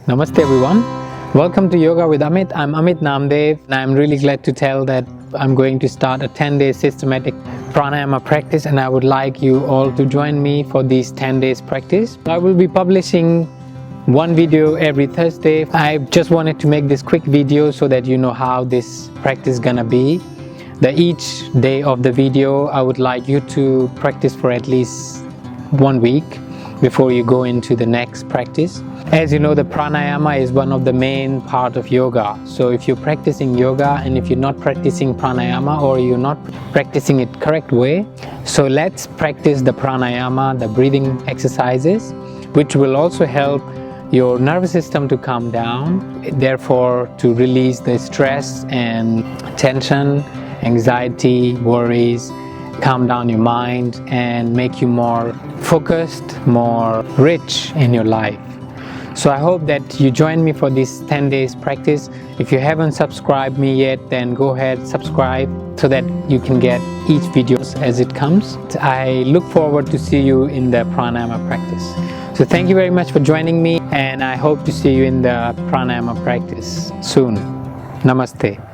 Namaste everyone. Welcome to Yoga with Amit. I'm Amit Namdev and I'm really glad to tell that I'm going to start a 10-day systematic pranayama practice, and I would like you all to join me for these 10 days practice. I will be publishing one video every Thursday. I just wanted to make this quick video so that you know how this practice is gonna be. Each day of the video I would like you to practice for at least 1 week before you go into the next practice. As you know, the pranayama is one of the main part of yoga. So if you're practicing yoga and if you're not practicing pranayama or you're not practicing it correct way, so let's practice the pranayama, the breathing exercises, which will also help your nervous system to calm down, therefore to release the stress and tension, anxiety, worries, calm down your mind and make you more focused, more rich in your life. So I hope that you join me for this 10 days practice. If you haven't subscribed me yet, then go ahead, subscribe so that you can get each video as it comes. I look forward to see you in the pranayama practice. So thank you very much for joining me, and I hope to see you in the pranayama practice soon. Namaste.